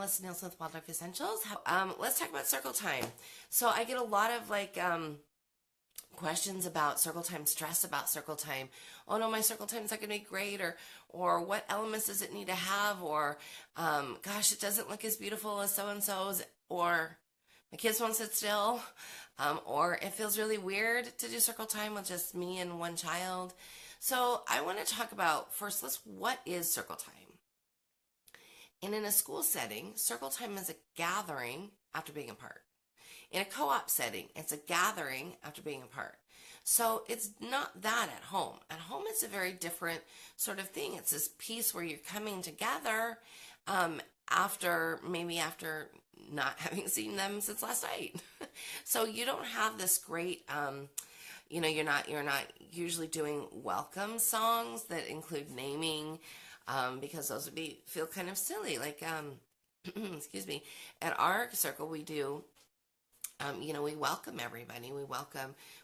Melisa Nielsen with Waldorf Essentials. Let's talk about circle time. So I get a lot of questions about circle time, stress about circle time. Oh no, my circle time is not going to be great, or what elements does it need to have, or gosh, it doesn't look as beautiful as so and so's, or my kids won't sit still, or it feels really weird to do circle time with just me and one child. So I want to talk about first, what is circle time? And in a school setting, circle time is a gathering after being apart. In a co-op setting, it's a gathering after being apart. So it's not that at home. At home, it's a very different sort of thing. It's this piece where you're coming together after not having seen them since last night. So you don't have this great, you're not usually doing welcome songs that include naming, because those would feel kind of silly. Excuse me. At our circle, we do. We welcome everybody.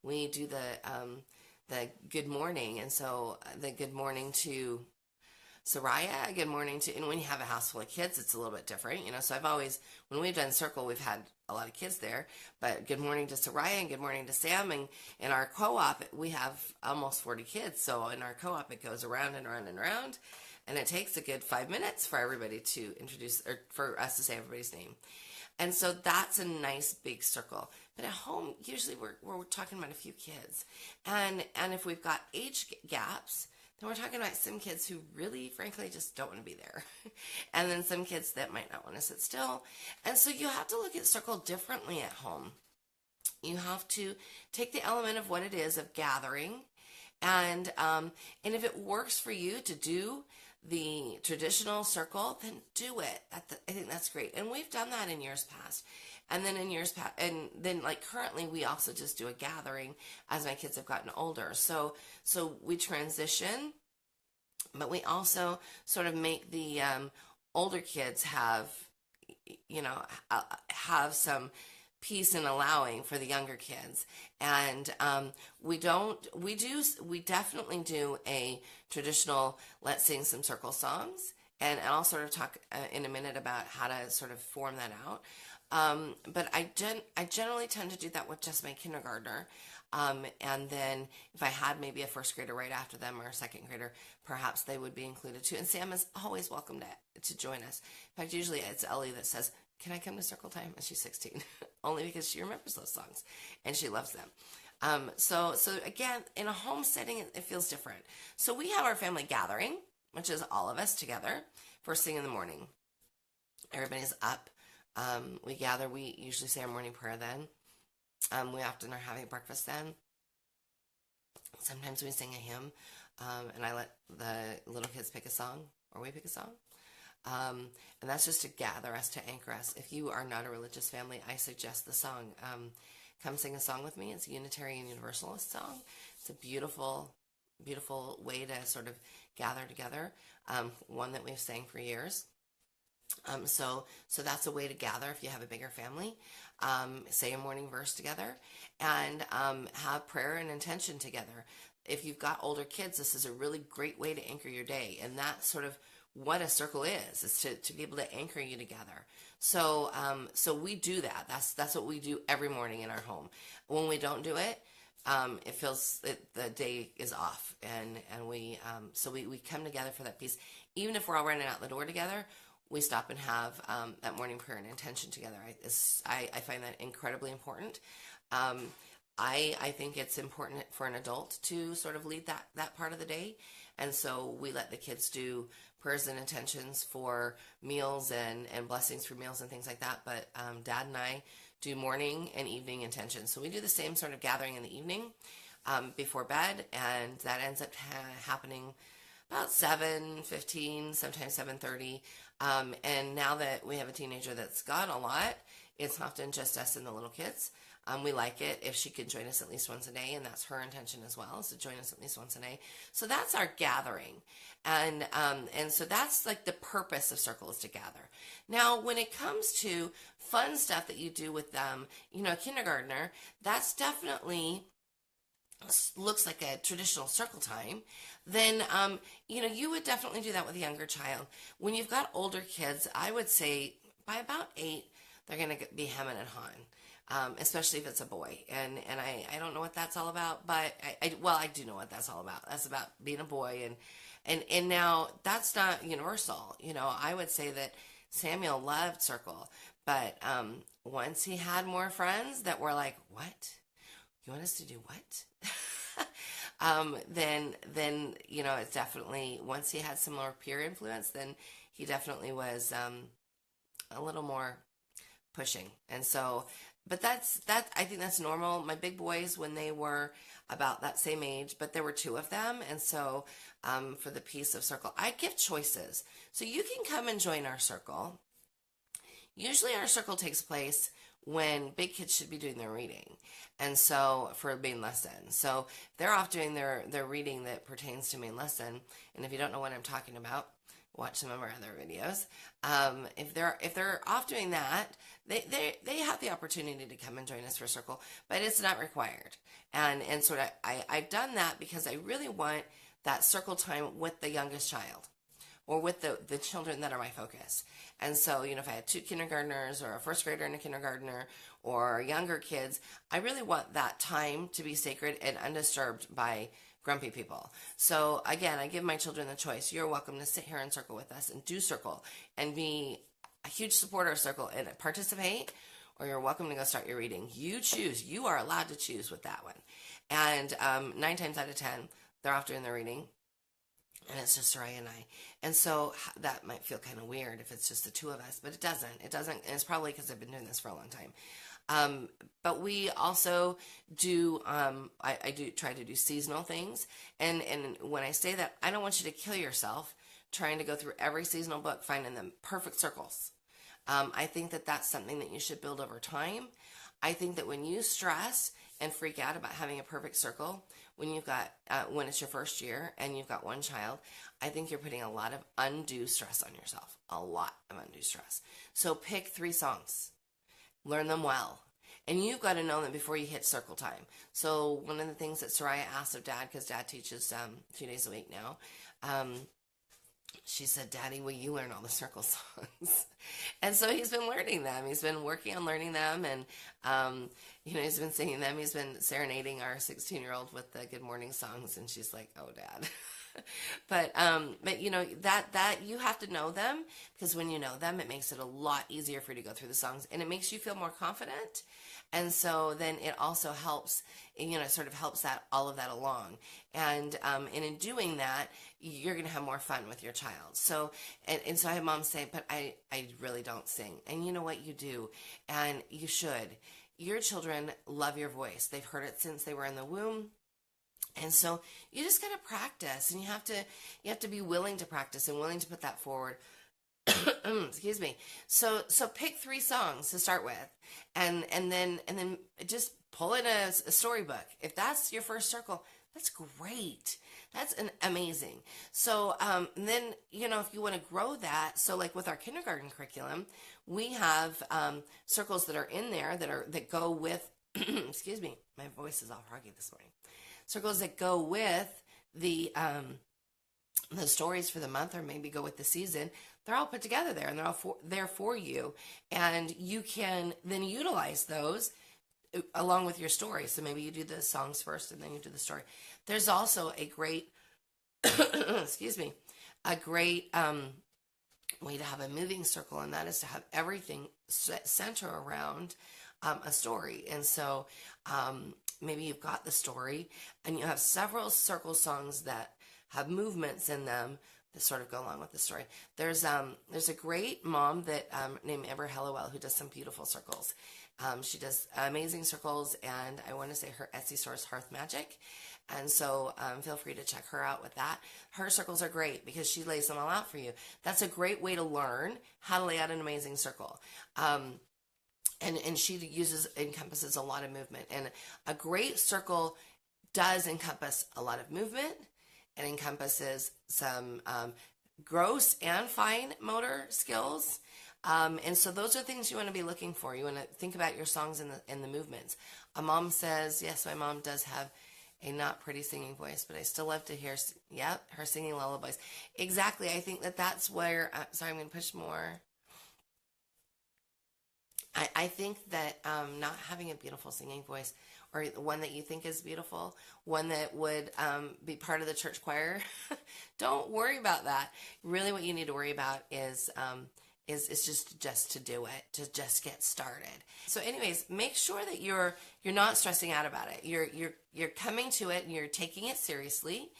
We do the good morning, and so the good morning to Soraya, good morning to, and when you have a house full of kids, it's a little bit different, so when we've done circle, we've had a lot of kids there, but good morning to Soraya and good morning to Sam, and in our co-op, we have almost 40 kids, so in our co-op, it goes around and around and around, and it takes a good 5 minutes for everybody to introduce, or for us to say everybody's name. And so that's a nice big circle. But at home, usually we're talking about a few kids. And if we've got age gaps, then we're talking about some kids who really, frankly, just don't want to be there. And then some kids that might not want to sit still. And so you have to look at circle differently at home. You have to take the element of what it is of gathering. And if it works for you to do the traditional circle, then do it. I think that's great. And we've done that in years past. And then currently we also just do a gathering as my kids have gotten older. So we transition, but we also sort of make the older kids have some peace in allowing for the younger kids. And we definitely do a traditional let's sing some circle songs, and I'll sort of talk in a minute about how to sort of form that out. But I generally tend to do that with just my kindergartner. And then if I had maybe a first grader right after them or a second grader, perhaps they would be included too. And Sam is always welcome to join us. In fact, usually it's Ellie that says, "Can I come to circle time?" And she's 16, only because she remembers those songs and she loves them. So again, in a home setting, it feels different. So we have our family gathering, which is all of us together, first thing in the morning. Everybody's up. We gather. We usually say our morning prayer then. We often are having breakfast then. Sometimes we sing a hymn, and I let the little kids pick a song, or we pick a song. And that's just to gather us, to anchor us. If you are not a religious family, I suggest the song, Come Sing a Song With Me. It's a Unitarian Universalist song. It's a beautiful, beautiful way to sort of gather together, one that we've sang for years. So that's a way to gather if you have a bigger family. Say a morning verse together, and have prayer and intention together. If you've got older kids, this is a really great way to anchor your day, and that's sort of what a circle is to be able to anchor you together. So we do that. That's what we do every morning in our home. When we don't do it, it feels the day is off, and we come together for that piece. Even if we're all running out the door together, we stop and have that morning prayer and intention together. I find that incredibly important. I think it's important for an adult to sort of lead that part of the day. And so we let the kids do prayers and intentions for meals and blessings for meals and things like that. But Dad and I do morning and evening intentions. So we do the same sort of gathering in the evening before bed, and that ends up happening about 7:15, sometimes 7:30. And now that we have a teenager that's gone a lot, it's often just us and the little kids. We like it if she can join us at least once a day, and that's her intention as well, is to join us at least once a day. So that's our gathering, and so that's like the purpose of circle, is to gather. Now, when it comes to fun stuff that you do with a kindergartner, that's definitely looks like a traditional circle time. Then you would definitely do that with a younger child. When you've got older kids, I would say by about 8, they're going to be hemming and hawing, especially if it's a boy. And I don't know what that's all about, but I do know what that's all about. That's about being a boy. And now that's not universal. I would say that Samuel loved circle, but once he had more friends that were like, what? You want us to do what? Then it's definitely, once he had some more peer influence, then he definitely was a little more pushing. And so, but I think that's normal. My big boys, when they were about that same age, but there were 2 of them. And so for the piece of circle, I give choices. So you can come and join our circle. Usually our circle takes place when big kids should be doing their reading. And so for main lesson. So they're off doing their reading that pertains to main lesson. And if you don't know what I'm talking about, watch some of our other videos. If they're off doing that, they have the opportunity to come and join us for circle, but it's not required. And sort of I've done that because I really want that circle time with the youngest child, or with the children that are my focus. And so, if I had 2 kindergartners or a first grader and a kindergartner or younger kids, I really want that time to be sacred and undisturbed by grumpy people. So again, I give my children the choice. You're welcome to sit here and circle with us and do circle and be a huge supporter of circle and participate, or you're welcome to go start your reading. You choose. You are allowed to choose with that one. And 9 times out of 10, they're off doing their reading. And it's just Soraya and I. And so that might feel kind of weird if it's just the 2 of us, but it doesn't. It doesn't. And it's probably because I've been doing this for a long time. But we also do, I do try to do seasonal things. And when I say that, I don't want you to kill yourself trying to go through every seasonal book, finding the perfect circles. I think that that's something that you should build over time. I think that when you stress and freak out about having a perfect circle, when you've got, when it's your first year and you've got 1 child, I think you're putting a lot of undue stress on yourself. A lot of undue stress. So pick 3 songs. Learn them well. And you've got to know them before you hit circle time. So one of the things that Soraya asked of Dad, because Dad teaches 2 days a week now, she said, Daddy, will you learn all the circle songs? And so he's been learning them. He's been working on learning them. And, he's been singing them. He's been serenading our 16-year-old with the good morning songs. And she's like, oh, Dad. But that you have to know them, because when you know them, it makes it a lot easier for you to go through the songs, and it makes you feel more confident. And so then it also helps, sort of helps that all of that along. And in doing that, you're going to have more fun with your child. So, and so I have moms say, but I really don't sing. And you know what? You do. And you should. Your children love your voice. They've heard it since they were in the womb. And so you just got to practice, and you have to be willing to practice and willing to put that forward. Excuse me. So pick 3 songs to start with, and then just pull in a storybook. If that's your first circle, that's great. That's amazing. So then if you want to grow that, so like with our kindergarten curriculum, we have circles that are in there that go with. Excuse me, my voice is all froggy this morning. Circles that go with the stories for the month, or maybe go with the season. They're all put together there, and they're all there for you, and you can then utilize those along with your story. So maybe you do the songs first, and then you do the story. There's also a great, excuse me, a great way to have a moving circle, and that is to have everything center around a story. And so maybe you've got the story, and you have several circle songs that have movements in them that sort of go along with the story. There's a great mom that named Amber Hallowell, who does some beautiful circles. She does amazing circles, and I want to say her Etsy store is Hearth Magic. And so feel free to check her out with that. Her circles are great because she lays them all out for you. That's a great way to learn how to lay out an amazing circle. And she encompasses a lot of movement. And a great circle does encompass a lot of movement. It encompasses some gross and fine motor skills. And so those are things you want to be looking for. You want to think about your songs and the movements. A mom says, yes, my mom does have a not pretty singing voice, but I still love to hear, her singing lullabies. Exactly. I think that's where, sorry, I'm going to push more. I think that not having a beautiful singing voice, or one that you think is beautiful, one that would be part of the church choir, don't worry about that. Really, what you need to worry about is just to do it, to just get started. So, anyways, make sure that you're not stressing out about it. You're coming to it and you're taking it seriously.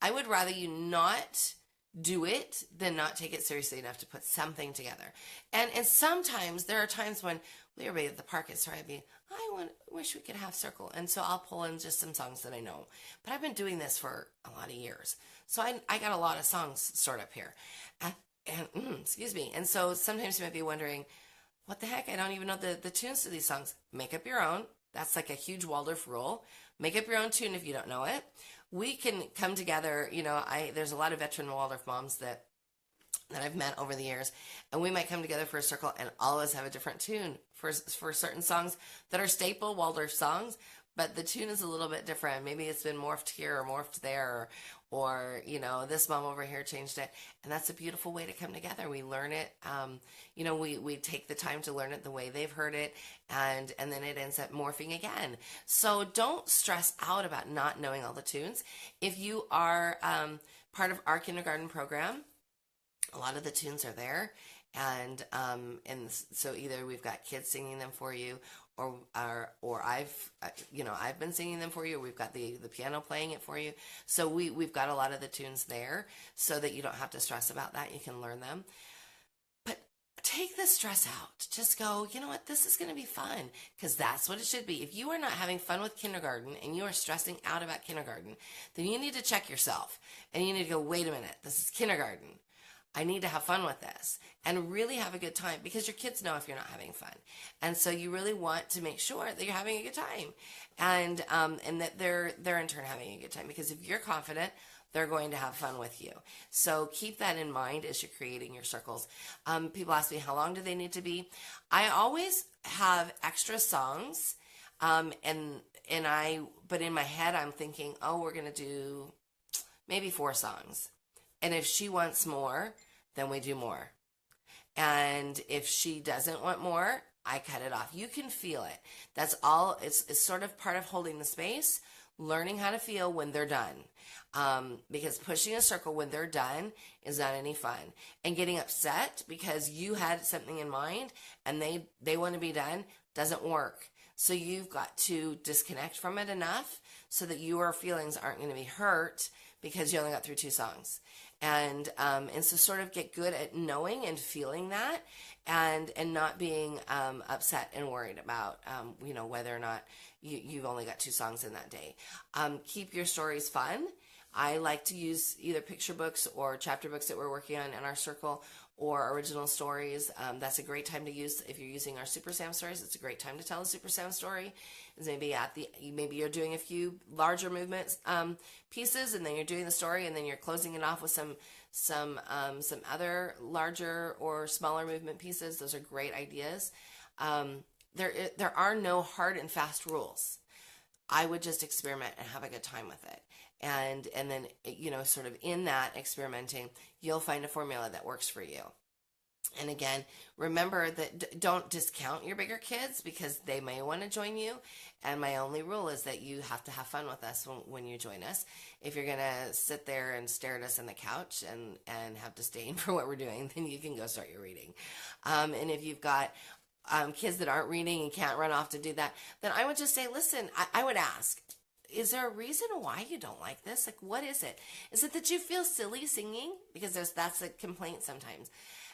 I would rather you not do it than not take it seriously enough to put something together. And sometimes there are times when we were at the park at Story, I'd be, wish we could have circle. And so I'll pull in just some songs that I know. But I've been doing this for a lot of years. So I got a lot of songs stored up here. Excuse me. And so sometimes you might be wondering, what the heck? I don't even know the tunes to these songs. Make up your own. That's like a huge Waldorf rule. Make up your own tune if you don't know it. We can come together, there's a lot of veteran Waldorf moms that I've met over the years, and we might come together for a circle and all of us have a different tune for certain songs that are staple Waldorf songs, but the tune is a little bit different. Maybe it's been morphed here or morphed there, or this mom over here changed it, and that's a beautiful way to come together. We learn it, we take the time to learn it the way they've heard it, and then it ends up morphing again. So don't stress out about not knowing all the tunes. If you are part of our kindergarten program, a lot of the tunes are there, and so either we've got kids singing them for you, or I've been singing them for you, or we've got the piano playing it for you. So we've got a lot of the tunes there, so that you don't have to stress about that. You can learn them. But take the stress out. Just go, you know what, this is going to be fun, because that's what it should be. If you are not having fun with kindergarten and you are stressing out about kindergarten, then you need to check yourself, and you need to go, wait a minute, this is kindergarten. I need to have fun with this and really have a good time, because your kids know if you're not having fun. And so you really want to make sure that you're having a good time, and that they're in turn having a good time, because if you're confident, they're going to have fun with you. So keep that in mind as you're creating your circles. People ask me, how long do they need to be? I always have extra songs, but in my head, I'm thinking, we're going to do maybe 4 songs. And if she wants more, then we do more. And if she doesn't want more, I cut it off. You can feel it. That's all. It's sort of part of holding the space, learning how to feel when they're done. Because pushing a circle when they're done is not any fun. And getting upset because you had something in mind and they want to be done doesn't work. So you've got to disconnect from it enough so that your feelings aren't going to be hurt because you only got through 2 songs. And so sort of get good at knowing and feeling that, and not being upset and worried about whether or not you've only got 2 songs in that day. Keep your stories fun. I like to use either picture books or chapter books that we're working on in our circle, or original stories. That's a great time to use if you're using our Super Sam stories. It's a great time to tell a Super Sam story. Is maybe maybe you're doing a few larger movements pieces, and then you're doing the story, and then you're closing it off with some other larger or smaller movement pieces. Those are great ideas. There are no hard and fast rules. I would just experiment and have a good time with it. And then, sort of in that experimenting, you'll find a formula that works for you. And again, remember that don't discount your bigger kids, because they may want to join you. And my only rule is that you have to have fun with us when you join us. If you're going to sit there and stare at us on the couch and have disdain for what we're doing, then you can go start your reading. And if you've got kids that aren't reading and can't run off to do that, then I would just say, listen, I would ask, is there a reason why you don't like this? Like, what is it? Is it that you feel silly singing? Because that's a complaint sometimes.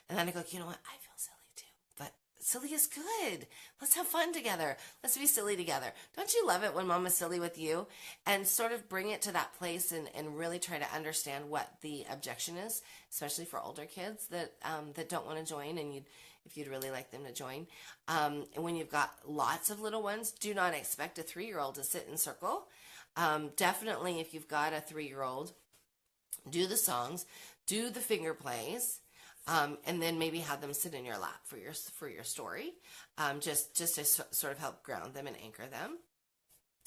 And then I go, you know what? I feel silly too. But silly is good. Let's have fun together. Let's be silly together. Don't you love it when mom is silly with you? And sort of bring it to that place and really try to understand what the objection is, especially for older kids that don't want to join, and if you'd really like them to join. And when you've got lots of little ones, do not expect a 3-year-old to sit in circle. Definitely, if you've got a 3-year-old, do the songs, do the finger plays, and then maybe have them sit in your lap for your story, just to sort of help ground them and anchor them.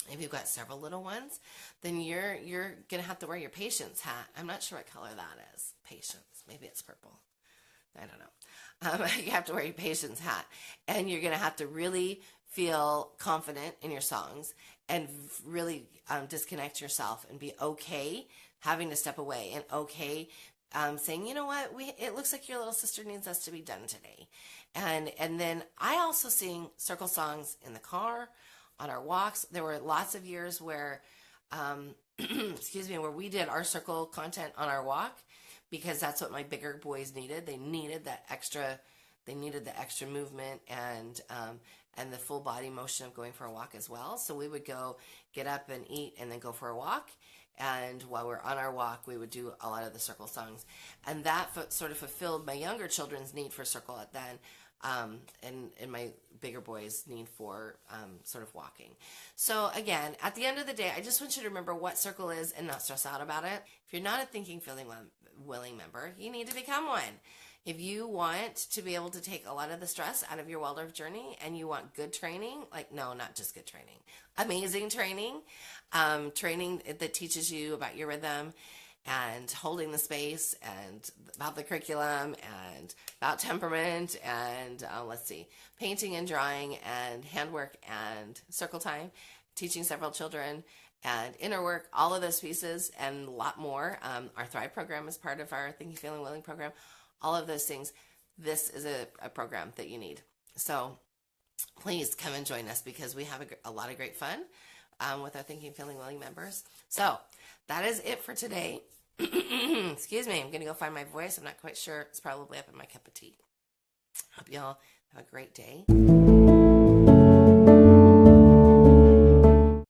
If you've got several little ones, then you're gonna have to wear your patience hat. I'm not sure what color that is. Patience, maybe it's purple. I don't know. You have to wear your patience hat, and you're going to have to really feel confident in your songs and really disconnect yourself and be okay having to step away and okay saying, you know what, it looks like your little sister needs us to be done today. And then I also sing circle songs in the car, on our walks. There were lots of years where, excuse me, where we did our circle content on our walk because that's what my bigger boys needed. They needed that extra. They needed the extra movement and the full body motion of going for a walk as well. So we would go get up and eat and then go for a walk. And while we're on our walk, we would do a lot of the circle songs. And that sort of fulfilled my younger children's need for circle then, and my bigger boys' need for sort of walking. So again, at the end of the day, I just want you to remember what circle is and not stress out about it. If you're not a Thinking, Feeling, Willing member, you need to become one. If you want to be able to take a lot of the stress out of your Waldorf journey and you want good training, like, no, not just good training, amazing training, training that teaches you about your rhythm and holding the space and about the curriculum and about temperament and painting and drawing and handwork and circle time, teaching several children and inner work, all of those pieces and a lot more. Our Thrive program is part of our Thinking, Feeling, Willing program. All of those things, this is a program that you need. So please come and join us because we have a lot of great fun with our Thinking, Feeling, Willing members. So that is it for today. Excuse me, I'm going to go find my voice. I'm not quite sure. It's probably up in my cup of tea. Hope you all have a great day.